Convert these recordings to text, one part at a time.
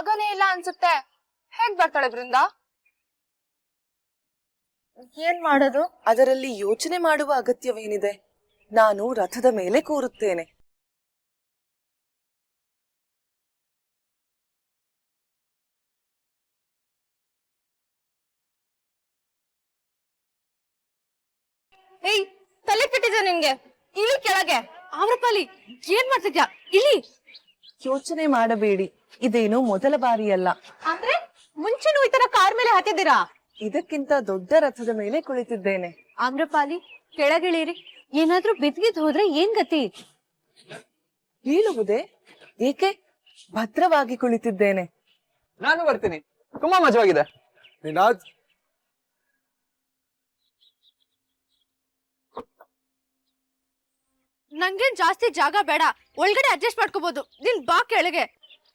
ಜಾಗನೇ ಇಲ್ಲ ಅನ್ಸುತ್ತೆ. ಹೇಗ್ ಬರ್ತಾಳೆ ಬೃಂದ? ಏನ್ ಮಾಡೋದು? ಅದರಲ್ಲಿ ಯೋಚನೆ ಮಾಡುವ ಅಗತ್ಯವೇನಿದೆ? ನಾನು ರಥದ ಮೇಲೆ ಕೂರುತ್ತೇನೆ. ಏಯ್, ತಲೆ ಕೆಟ್ಟಿದೆ ನಿನ್ಗೆ? ಇಳಿ ಕೆಳಗೆ. ಆಮ್ರಪಾಲಿ, ಏನ್ ಮಾಡ್ತಿದ್ಯಾ? ಇಳಿ. ಯೋಚನೆ ಮಾಡಬೇಡಿ, ಇದೇನು ಮೊದಲ ಬಾರಿಯಲ್ಲ. ಅಂದ್ರೆ ಮುಂಚೆನೂ ಈ ತರ ಕಾರ್ ಮೇಲೆ ಹತ್ತಿದ್ದೀರಾ? ಇದಕ್ಕಿಂತ ದೊಡ್ಡ ರಥದ ಮೇಲೆ ಕುಳಿತಿದ್ದೇನೆ. ಆಮ್ರಪಾಲಿ, ಕೆಳಗಿಳಿರಿ. ಏನಾದ್ರೂ ಬಿದ್ಗಿದ್ ಹೋದ್ರೆ ಏನ್ ಗತಿ? ಬೀಳುವುದೇ? ಏಕೆ? ಭದ್ರವಾಗಿ ಕುಳಿತಿದ್ದೇನೆ. ನಾನು ಬರ್ತೀನಿ, ತುಂಬಾ ಮಜವಾಗಿದೆ. ನಿನಾದ್, ನಂಗೇನ್ ಜಾಸ್ತಿ ಜಾಗ ಬೇಡ, ಒಳಗಡೆ ಅಡ್ಜಸ್ಟ್ ಮಾಡ್ಕೋಬಹುದು. ನೀನ್ ಬಾ ಕೆಳಗೆ.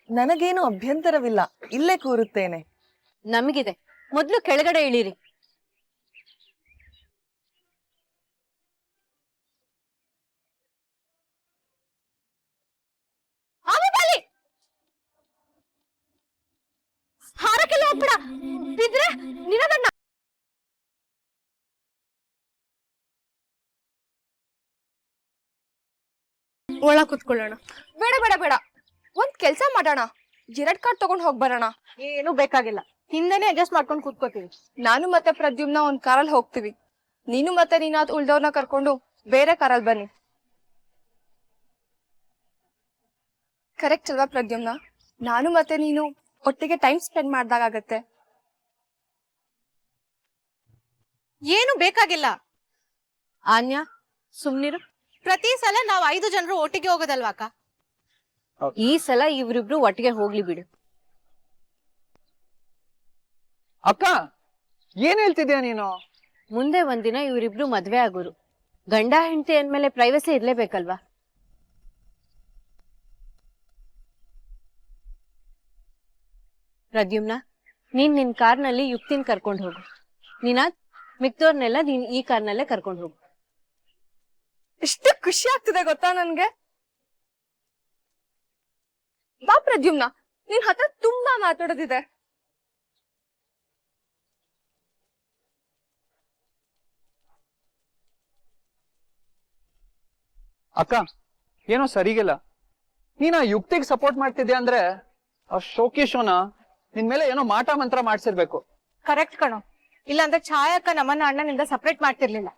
ನನಗೇನು ಅಭ್ಯಂತರವಿಲ್ಲ, ಇಲ್ಲೇ ಕೂರುತ್ತೇನೆ. ನಮಗಿದೆ, ಮೊದ್ಲು ಕೆಳಗಡೆ ಇಳಿರಿ. ಆಮ್ರಪಾಲಿ, ಹಾರಕ್ಕೆಲ್ಲ ಹೋಗ್ಬೇಡ, ಬಿದ್ರೆ ನಿನ್ನದನ್ನ. ಒಳ ಕುತ್ಕೊಳ್ಳೋಣ. ಬೇಡ ಬೇಡ ಬೇಡ, ಒಂದ್ ಕೆಲ್ಸ ಮಾಡೋಣ, 2 ಕಾರ್ ತಗೊಂಡ್ ಹೋಗ್ ಬರೋಣ. ಏನು ಬೇಕಾಗಿಲ್ಲ, ಹಿಂದೆನೆ ಅಡ್ಜಸ್ಟ್ ಮಾಡ್ಕೊಂಡು ಕೂತ್ಕೋತೀವಿ. ನಾನು ಮತ್ತೆ ಪ್ರದ್ಯುಮ್ನ ಒಂದ್ ಕಾರಲ್ಲಿ ಹೋಗ್ತೀವಿ. ನೀನು ಮತ್ತೆ ನೀನಾದ್ ಉಳ್ದವ್ರನ್ನ ಕರ್ಕೊಂಡು ಬೇರೆ ಕಾರಲ್ಲಿ ಬನ್ನಿ. ಕರೆಕ್ಟ್ ಅಲ್ವಾ ಪ್ರದ್ಯುಮ್ನ? ನಾನು ಮತ್ತೆ ನೀನು ಒಟ್ಟಿಗೆ ಟೈಮ್ ಸ್ಪೆಂಡ್ ಮಾಡ್ದಾಗತ್ತೆ. ಏನು ಬೇಕಾಗಿಲ್ಲ. ಆನ್ಯಾ, ಸುಮ್ನಿರು. ಪ್ರತಿ ಸಲ ನಾವ್ 5 ಜನರು ಒಟ್ಟಿಗೆ ಹೋಗೋದಲ್ವಾ ಅಕ್ಕ? ಈ ಸಲ ಇವ್ರಿಬ್ರು ಒಟ್ಟಿಗೆ ಹೋಗ್ಲಿ ಬಿಡು. ಅಕ್ಕ, ಏನ್ ಹೇಳ್ತಿದ್ಯಾ ನೀನು? ಮುಂದೆ ಒಂದಿನ ಇವರಿಬ್ರು ಮದ್ವೆ ಆಗೋರು. ಗಂಡ ಹೆಂಡತಿ ಅಂದ್ಮೇಲೆ ಪ್ರೈವಸಿ ಇರ್ಲೇಬೇಕಲ್ವಾ? ಪ್ರದ್ಯುಮ್ನ, ನೀನ್ ನಿನ್ ಕಾರ್ನಲ್ಲಿ ಯುಕ್ತಿನ್ ಕರ್ಕೊಂಡು ಹೋಗು. ನೀನಾದ್ ಮಿಕ್ದೋರ್ನೆಲ್ಲ ನೀನ್ ಈ ಕಾರ್ನಲ್ಲೇ ಕರ್ಕೊಂಡು ಹೋಗು. ಎಷ್ಟು ಖುಷಿ ಆಗ್ತಿದೆ ಗೊತ್ತಾ ನನ್ಗೆ. ಬಾ ಪ್ರದ್ಯುಮ್ನ, ನಿನ್ ಹತ್ರ ತುಂಬಾ ಮಾತಾಡೋದಿದೆ. ಅಕ್ಕ, ಏನೋ ಸರಿಗಿಲ್ಲ. ನೀನ್ ಆ ಯುಕ್ತಿಗೆ ಸಪೋರ್ಟ್ ಮಾಡ್ತಿದ್ಯಾ ಅಂದ್ರೆ ಆ ಶೋಕಿ ಶೋನ ನಿನ್ ಮೇಲೆ ಏನೋ ಮಾಟ ಮಂತ್ರ ಮಾಡ್ಸಿರ್ಬೇಕು. ಕರೆಕ್ಟ್ ಕಣೋ, ಇಲ್ಲಾಂದ್ರೆ ಛಾಯಕ್ಕ ನಮ್ಮನ್ನ ಅಣ್ಣನಿಂದ ಸಪರೇಟ್ ಮಾಡ್ತಿರ್ಲಿಲ್ಲ.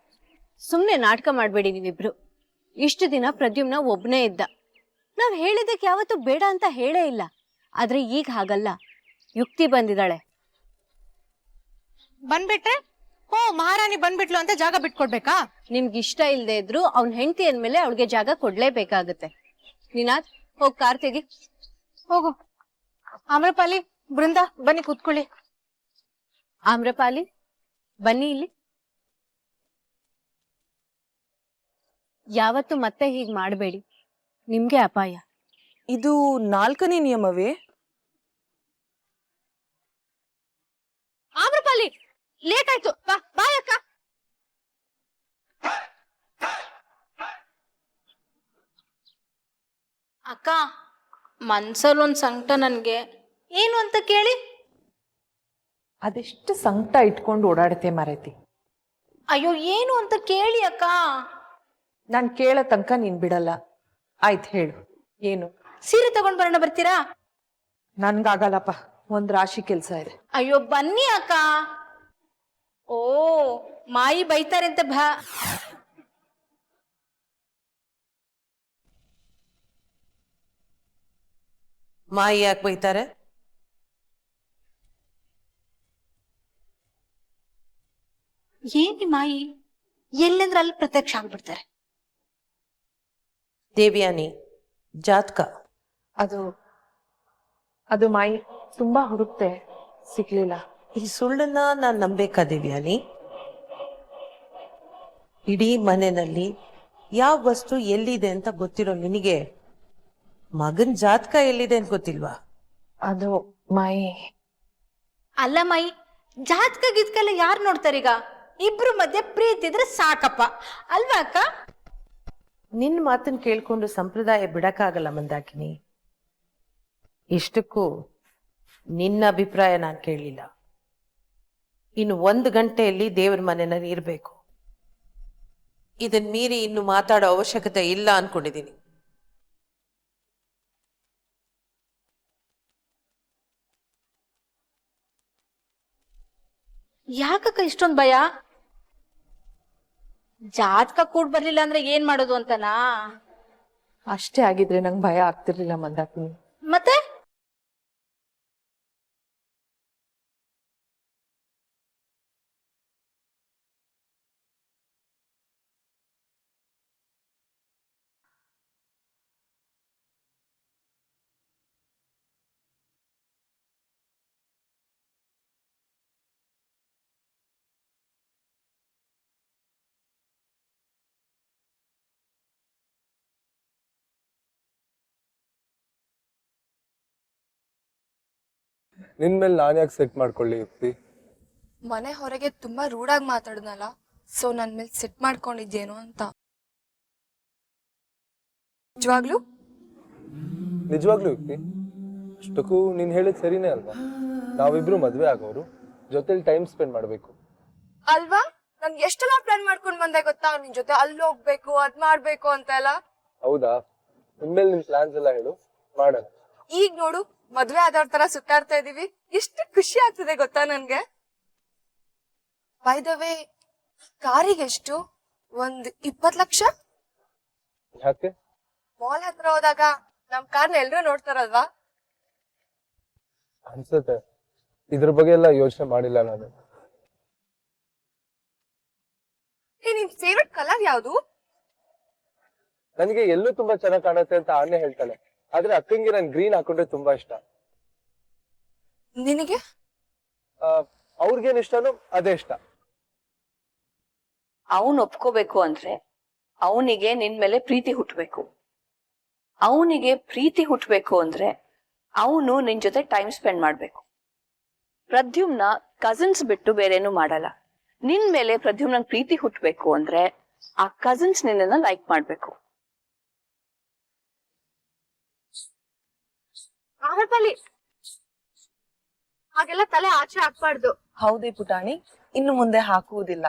ಸುಮ್ನೆ ನಾಟಕ ಮಾಡ್ಬೇಡಿ ನೀವಿಬ್ರು. ಇಷ್ಟು ದಿನ ಪ್ರದ್ಯುಮ್ನ ಒಬ್ನೇ ಇದ್ದ. ನಾವ್ ಹೇಳಿದಕ್ಕೆ ಯಾವತ್ತೂ ಬೇಡ ಅಂತ ಹೇಳೇ ಇಲ್ಲ. ಆದ್ರೆ ಈಗ ಹಾಗಲ್ಲ, ಯುಕ್ತಿ ಬಂದಿದ್ದಾಳೆ. ಬಂದ್ಬಿಟ್ರೆ ಓ ಮಹಾರಾಣಿ ಬಂದ್ಬಿಟ್ಲು ಅಂತ ಜಾಗ ಬಿಟ್ಕೊಡ್ಬೇಕಾ? ನಿಮ್ಗೆ ಇಷ್ಟ ಇಲ್ದೇ ಇದ್ರು ಅವ್ನ ಹೆಂಡತಿ ಅಂದ್ಮೇಲೆ ಅವಳಿಗೆ ಜಾಗ ಕೊಡ್ಲೇಬೇಕಾಗತ್ತೆ. ನೀನಾದ್ ಹೋಗ್ ಕಾರ್ ತೆಗಿ ಹೋಗು. ಆಮ್ರಪಾಲಿ, ಬೃಂದ ಬನ್ನಿ ಕೂತ್ಕೊಳ್ಳಿ. ಆಮ್ರಪಾಲಿ, ಬನ್ನಿ ಇಲ್ಲಿ. ಯಾವತ್ತು ಮತ್ತೆ ಹೀಗ್ ಮಾಡಬೇಡಿ, ನಿಮ್ಗೆ ಅಪಾಯ. ಇದು 4ನೇ ನಿಯಮವೇ? ಆಮ್ರಪಾಲಿ, ಲೇಟ್ ಆಯ್ತು, ಬಾಯ್ ಅಕ್ಕ. ಅಕ್ಕ, ಮನ್ಸಲ್ಲೊಂದ್ ಸಂಕಟ ನನ್ಗೆ. ಏನು ಅಂತ ಕೇಳಿ? ಅದೆಷ್ಟು ಸಂಕಟ ಇಟ್ಕೊಂಡು ಓಡಾಡುತ್ತೆ ಮಾರೈತಿ. ಅಯ್ಯೋ, ಏನು ಅಂತ ಕೇಳಿ ಅಕ್ಕ. ನಾನು ಕೇಳೋ ತನಕ ನೀನ್ ಬಿಡಲ್ಲ. ಆಯ್ತು, ಹೇಳು ಏನು? ಸೀರೆ ತಗೊಂಡ್ ಬರೋಣ, ಬರ್ತೀರಾ? ನನ್ಗಾಗಲ್ಲಪ್ಪ, ಒಂದ್ ರಾಶಿ ಕೆಲ್ಸ ಇದೆ. ಅಯ್ಯೋ ಬನ್ನಿ ಅಕ್ಕ. ಓ, ಮಾಯಿ ಬೈತಾರೆ ಅಂತ ಮಾಯಿ ಯಾಕೆ ಬೈತಾರೆ? ಏನಿ ಮಾಯಿ? ಎಲ್ಲಂದ್ರೆ ಅಲ್ಲಿ ಪ್ರತ್ಯಕ್ಷ ಆಗ್ಬಿಡ್ತಾರೆ. ದೇವ್ಯಾನಿ, ಜಾತಕ ಅದು ಮಾಯಿ ತುಂಬಾ ಹುಡುಕ್ತೆ, ಸಿಗ್ಲಿಲ್ಲ. ಈ ಸುಳ್ಳನ್ನ ನಾನ್ ನಂಬೇಕಾ ದೇವ್ಯಾನಿ? ಇಡೀ ಮನೆಯಲ್ಲಿ ಯಾವ ವಸ್ತು ಎಲ್ಲಿದೆ ಅಂತ ಗೊತ್ತಿರೋ ನಿನಗೆ ಮಗನ್ ಜಾತಕ ಎಲ್ಲಿದೆ ಅಂತ ಗೊತ್ತಿಲ್ವಾ? ಅದು ಮಾಯಿ. ಅಲ್ಲ ಮಾಯಿ, ಜಾತಕ ಗೀತ್ಕೆಲ್ಲ ಯಾರು ನೋಡ್ತಾರೀಗ? ಇಬ್ರು ಮಧ್ಯೆ ಪ್ರೀತಿ ಇದ್ರೆ ಸಾಕಪ್ಪ, ಅಲ್ವಾ ಅಕ್ಕ? ನಿನ್ ಮಾತನ್ನ ಕೇಳ್ಕೊಂಡು ಸಂಪ್ರದಾಯ ಬಿಡಕ್ಕಾಗಲ್ಲ ಮಂದಾಕಿನಿ. ಇಷ್ಟಕ್ಕೂ ನಿನ್ನ ಅಭಿಪ್ರಾಯ ನಾನು ಕೇಳಲಿಲ್ಲ. ಇನ್ನು 1 ಗಂಟೆಯಲ್ಲಿ ದೇವ್ರ ಮನೆಯಲ್ಲಿ ಇರಬೇಕು. ಇದನ್ ಮೀರಿ ಇನ್ನು ಮಾತಾಡೋ ಅವಶ್ಯಕತೆ ಇಲ್ಲ ಅನ್ಕೊಂಡಿದ್ದೀನಿ. ಯಾಕಕ್ಕ ಇಷ್ಟೊಂದ್ ಭಯ? ಜಾತಕ ಕೂಡ್ ಬರ್ಲಿಲ್ಲ ಅಂದ್ರೆ ಏನ್ ಮಾಡೋದು ಅಂತನಾ? ಅಷ್ಟೇ ಆಗಿದ್ರೆ ನಂಗೆ ಭಯ ಆಗ್ತಿರ್ಲಿಲ್ಲ ಮಂದಾಕಿನಿ. ಮತ್ತೆ ನಿನ್ ಮೇಲೆ ನಾನು ಯಾಕೆ ಸೆಟ್ ಮಾಡ್ಕೊಳ್ಳಿ ಯುಕ್ತಿ? ಮನೆ ಹೊರಗೆ ತುಂಬಾ ರೂಢಾಗಿ ಮಾತಾಡ್ನಲ್ಲ, ಸೊ ನನ್ ಮೇಲೆ ಸೆಟ್ ಮಾಡ್ಕೊಂಡಿದ್ದೇನೋ ಅಂತ. ನಿಜವಾಗ್ಲೂ ನಿಜವಾಗ್ಲೂ ಯುಕ್ತಿ, ಅಷ್ಟಕ್ಕೂ ನೀನ್ ಹೇಳಿದ್ ಸರಿನೇ ಅಲ್ವಾ? ನಾವಿಬ್ರು ಮದ್ವೆ ಆಗೋರು, ಜೊತೆಲಿ ಟೈಮ್ ಸ್ಪೆಂಡ್ ಮಾಡ್ಬೇಕು ಅಲ್ವಾ? ನನ್ ಎಷ್ಟೆಲ್ಲ ಪ್ಲಾನ್ ಮಾಡ್ಕೊಂಡ್ ಬಂದೆ ಗೊತ್ತಾ? ನಿನ್ ಜೊತೆ ಅಲ್ಲಿ ಹೋಗ್ಬೇಕು, ಅದ್ ಮಾಡ್ಬೇಕು ಅಂತ ಎಲ್ಲ. ಹೌದಾ? ಇನ್ಮೇಲೆ ನಿನ್ ಪ್ಲಾನ್ಸ್ ಎಲ್ಲ ಹೇಳು, ಮಾಡೋಣ. ಈಗ ನೋಡು, ಮದ್ವೆ ಆದವ್ರ ತರ ಸುತ್ತಾಡ್ತಾ ಇದೀವಿ. ಎಷ್ಟು ಖುಷಿ ಆಗ್ತದೆ ಗೊತ್ತಾ ನನ್ಗೆ. ಬೈ ದ ವೇ, ಕಾರಿಗೆ ಎಷ್ಟು? 20 ಲಕ್ಷ. ಯಾಕೆ? ಮಾಲ್ ಹತ್ರ ಹೋದಾಗ ನಮ್ ಕಾರ್ನ ಎಲ್ರು ನೋಡ್ತಾರಲ್ವಾ? ಅನ್ಸುತ್ತೆ. ಇದ್ರ ಬಗ್ಗೆ ಎಲ್ಲ ಯೋಚನೆ ಮಾಡಿಲ್ಲ ನಾನು. ನಿನ್ ಫೇವ್ರೆಟ್ ಕಲರ್ ಯಾವ್ದು? ನನಗೆ ಎಲ್ಲೂ ತುಂಬಾ ಚೆನ್ನಾಗಿ ಕಾಣುತ್ತೆ ಅಂತ ಆನೆ ಹೇಳ್ತಾನೆ, ಆದ್ರೆ ಅಕ್ಕಂಗೆ ನಾನು ಗ್ರೀನ್ ಹಾಕೊಂಡ್ರೆ ತುಂಬಾ ಇಷ್ಟ. ನಿನಗೆ? ಅವ್ರಿಗೇನ್ ಇಷ್ಟನೋ ಅದೇ ಇಷ್ಟ. ಅವನ್ ಒಪ್ಕೋಬೇಕು ಅಂದ್ರೆ ಅವನಿಗೆ ನಿನ್ ಮೇಲೆ ಪ್ರೀತಿ ಹುಟ್ಟಬೇಕು. ಅವನಿಗೆ ಪ್ರೀತಿ ಹುಟ್ಟಬೇಕು ಅಂದ್ರೆ ಅವನು ನಿನ್ ಜೊತೆ ಟೈಮ್ ಸ್ಪೆಂಡ್ ಮಾಡ್ಬೇಕು. ಪ್ರದ್ಯುಮ್ನ ಕಸಿನ್ಸ್ ಬಿಟ್ಟು ಬೇರೇನು ಮಾಡಲ್ಲ. ನಿನ್ ಮೇಲೆ ಪ್ರದ್ಯುಮ್ನ ಪ್ರೀತಿ ಹುಟ್ಟಬೇಕು ಅಂದ್ರೆ ಆ ಕಸಿನ್ಸ್ ನಿನ್ನನ್ನ ಲೈಕ್ ಮಾಡ್ಬೇಕು. ಹಾಗೆಲ್ಲ ತಲೆ ಆಚೆ ಹಾಕ್ಬಾರ್ದು. ಹೌದೇ ಪುಟಾಣಿ, ಇನ್ನು ಮುಂದೆ ಹಾಕುವುದಿಲ್ಲ.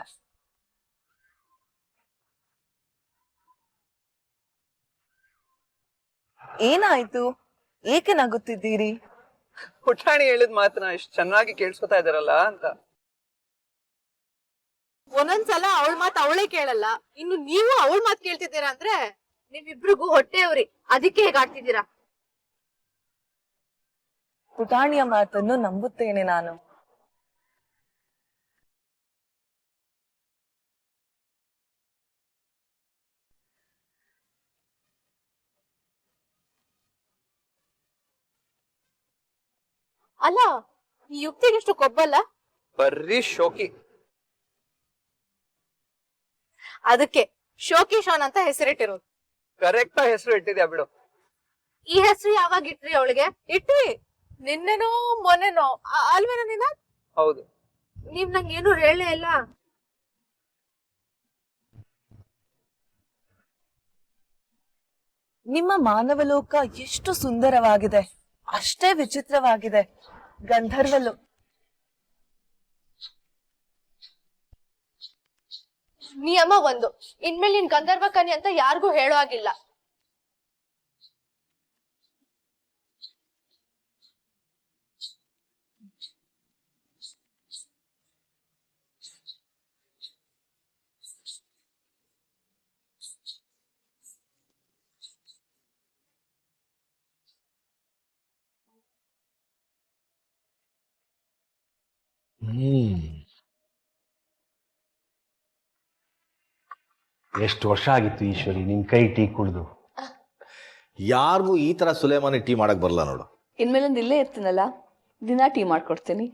ಏನಾಯ್ತು? ಏಕೆ ನಗುತ್ತಿದ್ದೀರಿ? ಪುಟಾಣಿ ಹೇಳಿದ ಮಾತನ್ನ ಇಷ್ಟು ಚೆನ್ನಾಗಿ ಕೇಳಿಸ್ಕೊತಾ ಇದಾರಲ್ಲ ಅಂತ. ಒಂದೊಂದ್ಸಲ ಅವಳ ಮಾತು ಅವಳೇ ಕೇಳಲ್ಲ, ಇನ್ನು ನೀವು ಅವಳ ಮಾತು ಕೇಳ್ತಿದ್ದೀರಾ ಅಂದ್ರೆ ನಿಮ್ಮಿಬ್ರಿಗೂ ಹೊಟ್ಟೆಯವ್ರಿ, ಅದಕ್ಕೆ ಹೇಗಾಡ್ತಿದ್ದೀರಾ? ಪುಟಾಣಿಯ ಮಾತನ್ನು ನಂಬುತ್ತೇನೆ ನಾನು. ಅಲ್ಲ, ಈ ಯುಕ್ತಿಗೆ ಎಷ್ಟು ಕೊಬ್ಬಲ್ಲ. ಬರ್ರಿ ಶೋಕಿ. ಅದಕ್ಕೆ ಶೋಕಿ ಶಾನ್ ಅಂತ ಹೆಸರಿಟ್ಟಿರೋದು. ಕರೆಕ್ಟ್ ಹೆಸರು ಇಟ್ಟಿದ್ಯಾ ಬಿಡು. ಈ ಹೆಸರು ಯಾವಾಗ ಇಟ್ರಿ ಅವಳಿಗೆ? ಇಟ್ರಿ ನಿನ್ನೆನೋ ಮೊನ್ನೆನೋ ಅಲ್ವೇನೋ ನೀನ? ಹೌದು. ನೀವ್ ನಂಗೆ ಏನು ಹೇಳಲೇ ಇಲ್ಲ. ನಿಮ್ಮ ಮಾನವಲೋಕ ಎಷ್ಟು ಸುಂದರವಾಗಿದೆ, ಅಷ್ಟೇ ವಿಚಿತ್ರವಾಗಿದೆ. ಗಂಧರ್ವಲು. ನಿಯಮ 1, ಇನ್ಮೇಲೆ ನೀನ್ ಗಂಧರ್ವ ಕನ್ಯೆ ಅಂತ ಯಾರಿಗೂ ಹೇಳೋ ಆಗಿಲ್ಲ. ಎಷ್ಟು ವರ್ಷ ಆಗಿತ್ತು ಈಶ್ವರಿ ನಿನ್ ಕೈ ಟೀ ಕುಡಿದು. ಯಾರಿಗೂ ಈ ತರ ಸುಲೇಮಾನಿ ಟೀ ಮಾಡಕ್ ಬರಲ್ಲ ನೋಡು. ಇನ್ಮೇಲಿಂದ ಇಲ್ಲೇ ಇರ್ತೀನಲ್ಲ, ದಿನಾ ಟೀ ಮಾಡ್ಕೊಡ್ತೀನಿ.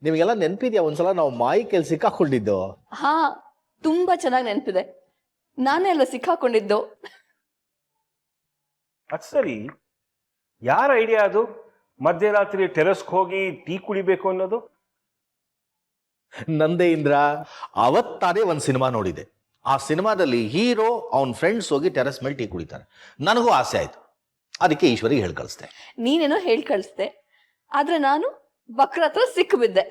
ನಿಮಗೆಲ್ಲ ನೆನಪಿದ್ಯಾ ಒಂದ್ಸಲ ನಾವು ಮಾಯಿ ಕೆಲ್ ಸಿಕ್ಕಾಕೊಂಡಿದ್ದು? ಹಾ, ತುಂಬಾ ಚೆನ್ನಾಗಿ ನೆನಪಿದೆ. ನಾನೇ ಅಲ್ವಾ ಸಿಕ್ಕಾಕೊಂಡಿದ್ದು. ಅದ್ ಸರಿ, ಯಾರ ಐಡಿಯಾ ಅದು ಮಧ್ಯರಾತ್ರಿ ಟೆರೆಸ್ಗೆ ಹೋಗಿ ಟೀ ಕುಡಿಬೇಕು ಅನ್ನೋದು? ನಂದೇ ಇಂದ್ರ. ಅವತ್ತಾನೇ ಒಂದ್ ಸಿನಿಮಾ ನೋಡಿದೆ. ಆ ಸಿನಿಮಾದಲ್ಲಿ ಹೀರೋ ಅವನ್ ಫ್ರೆಂಡ್ಸ್ ಹೋಗಿ ಟೆರೆಸ್ ಮೇಲೆ ಟೀ ಕುಡಿತಾರೆ. ನನಗೂ ಆಸೆ ಆಯ್ತು, ಅದಕ್ಕೆ ಈಶ್ವರಿಗೆ ಹೇಳಿ ಕಳಿಸ್ದೆ. ನೀನೇನೋ ಹೇಳಿ ಕಳಿಸ್ದೆ, ಆದ್ರೆ ನಾನು ಬಕ್ರ ಹತ್ರ ಸಿಕ್ಕಿಬಿದ್ದೆ.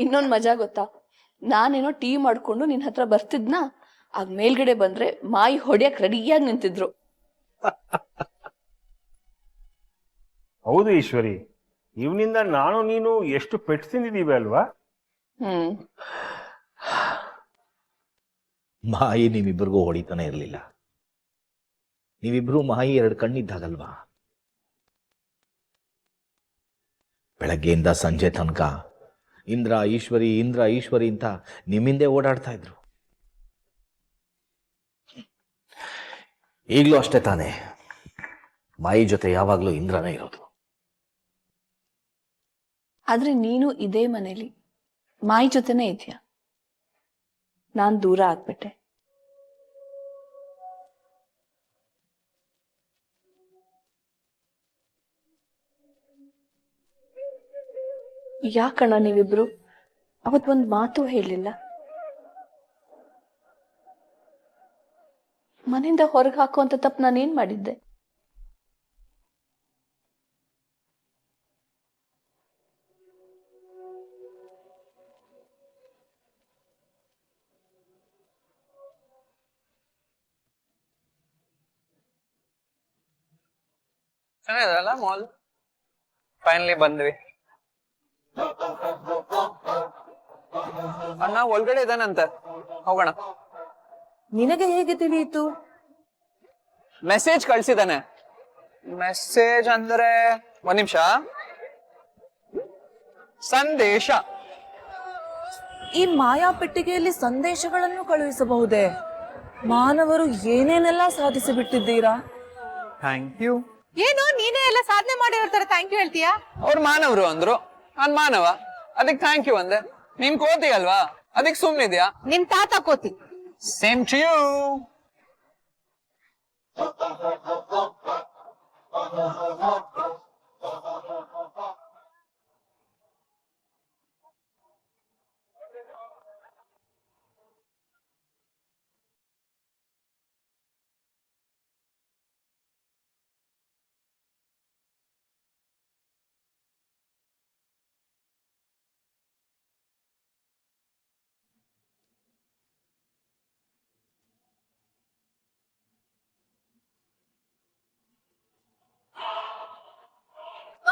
ಇನ್ನೊಂದು ಮಜಾ ಗೊತ್ತಾ, ನಾನೇನೋ ಟೀ ಮಾಡ್ಕೊಂಡು ನಿನ್ನ ಹತ್ರ ಬರ್ತಿದ್ನ, ಆಗ ಮೇಲ್ಗಡೆ ಬಂದ್ರೆ ಮಾಯಿ ಹೊಡಿಯಕ್ ರೆಡಿಯಾಗಿ ನಿಂತಿದ್ರು. ಹೌದು ಈಶ್ವರಿ, ಇವನಿಂದ ನಾನು ನೀನು ಎಷ್ಟು ಪೆಟ್ಟು ತಿಂದಿದ್ದೀವಿ ಅಲ್ವಾ? ಮಾಯಿ ನೀವಿಬ್ಬರಿಗೂ ಹೊಡಿತಾನೆ ಇರಲಿಲ್ಲ. ನೀವಿಬ್ರು ಮಾಯಿ 2 ಕಣ್ಣಿದ್ದಾಗಲ್ವಾ? ಬೆಳಗ್ಗೆಯಿಂದ ಸಂಜೆ ತನಕ ಇಂದ್ರ ಈಶ್ವರಿ ಇಂದ್ರ ಈಶ್ವರಿ ಅಂತ ನಿಮ್ಮಿಂದೆ ಓಡಾಡ್ತಾ ಇದ್ರು. ಈಗಲೂ ಅಷ್ಟೇ ತಾನೇ, ಮಾಯಿ ಜೊತೆ ಯಾವಾಗಲೂ ಇಂದ್ರನೇ ಇರೋದು. ಆದ್ರೆ ನೀನು ಇದೇ ಮನೇಲಿ ಮಾಯಿ ಜೊತೆನೇ ಇದೆಯಾ, ನಾನ್ ದೂರ ಆಗ್ಬಿಟ್ಟೆ. ಯಾಕಣ್ಣ ನೀವಿಬ್ರು ಅವತ್ತೊಂದು ಮಾತು ಹೇಳಿಲ್ಲ? ಮನೆಯಿಂದ ಹೊರಗೆ ಹಾಕುವಂತ ತಪ್ಪು ನಾನೇನ್ ಮಾಡಿದ್ದೆ? ಚೆನ್ನಾಗಿದಲ್ಲ ಮಾಲ್. ಫೈನಲಿ ಬಂದ್ವಿ. ಅಣ್ಣ ಒಳಗಡೆ ಇದಾನಂತೆ, ಹೋಗೋಣ. ನಿನಗೆ ಹೇಗೆ ತಿಳಿಯಿತು? ಮೆಸೇಜ್ ಕಳ್ಸಿದಾನೆ. ಮೆಸೇಜ್ ಅಂದ್ರೆ ಒಂದ್ ನಿಮಿಷ. ಸಂದೇಶ. ಈ ಮಾಯಾ ಪೆಟ್ಟಿಗೆಯಲ್ಲಿ ಸಂದೇಶಗಳನ್ನು ಕಳುಹಿಸಬಹುದೇ? ಮಾನವರು ಏನೇನೆಲ್ಲ ಸಾಧಿಸಿ ಬಿಟ್ಟಿದ್ದೀರಾ. Thank you. ಏನು ನೀನೇ ಎಲ್ಲ ಸಾಧನೆ ಮಾಡಿರ್ತಾರೆ ಥ್ಯಾಂಕ್ ಯು ಹೇಳ್ತೀಯಾ? ಅವ್ರು ಮಾನವರು ಅಂದ್ರು, ನಾನ್ ಮಾನವ, ಅದಕ್ಕೆ ಥ್ಯಾಂಕ್ ಯು ಅಂದೆ. ನೀನ್ ಕೋತಿ ಅಲ್ವಾ, ಅದಕ್ಕೆ ಸುಮ್ನಿದ್ಯಾ? ನಿಮ್ ತಾತ ಕೋತಿ. Same to you.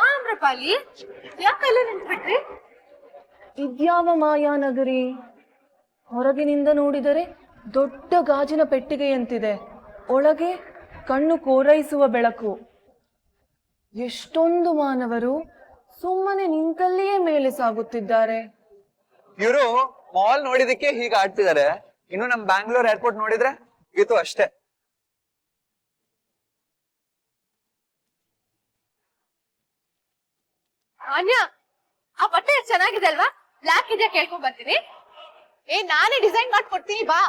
ಆಮ್ರಪಾಲಿ, ಯಾಕಲ್ಲ ನಿಂತ್ಬಿಟ್ರಿ? ಇದ್ಯಾವ ಮಾಯಾನಗರಿ? ಹೊರಗಿನಿಂದ ನೋಡಿದರೆ ದೊಡ್ಡ ಗಾಜಿನ ಪೆಟ್ಟಿಗೆಯಂತಿದೆ, ಒಳಗೆ ಕಣ್ಣು ಕೋರೈಸುವ ಬೆಳಕು. ಎಷ್ಟೊಂದು ಮಾನವರು ಸುಮ್ಮನೆ ನಿಂತಲ್ಲಿಯೇ ಮೇಲೆ ಸಾಗುತ್ತಿದ್ದಾರೆ. ಇವರು ಮಾಲ್ ನೋಡಿದಕ್ಕೆ ಹೀಗೆ ಆಡ್ತಿದ್ದಾರೆ. ಇನ್ನು ನಮ್ ಬ್ಯಾಂಗ್ಳೂರ್ ಏರ್ಪೋರ್ಟ್ ನೋಡಿದ್ರೆ ಇದು ಅಷ್ಟೇ. ಅನ್ಯ, ಆ ಬಟ್ಟೆ ಚೆನ್ನಾಗಿದೆ ಅಲ್ವಾ? ಬ್ಲಾಕ್ ಇದೆಯಾ ಕೇಳ್ಕೊಂಡ್ ಬರ್ತೀನಿ. ನಾನೇ ಡಿಸೈನ್ ಮಾಡ್ಕೊಡ್ತೀನಿ ಬಾ.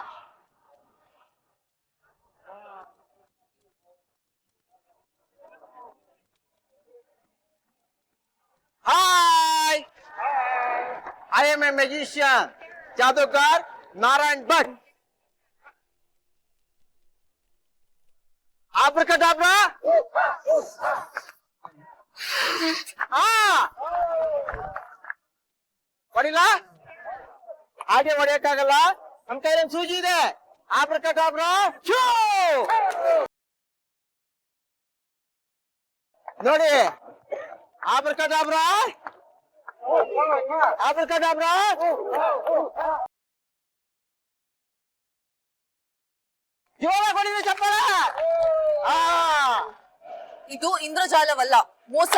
Hi! I am a magician, जादूगर नारायण भट्ट. Abracadabra! ಹೊಡಿಲ್ಲ? ಹಾಗೆ ಹೊಡೆಯಕ್ಕಾಗಲ್ಲ, ನಮ್ ಕೈಯಲ್ಲಿ ಸೂಜಿ ಇದೆ. Abracadabra! ನೋಡಿ, Abracadabra! Abracadabra! ಜೋರಾಗಿ ಹೊಡಿರಿ ಚಪ್ಪಾಳೆ. ಇದು ಇಂದ್ರಜಾಲವಲ್ಲ, ಮೋಸ.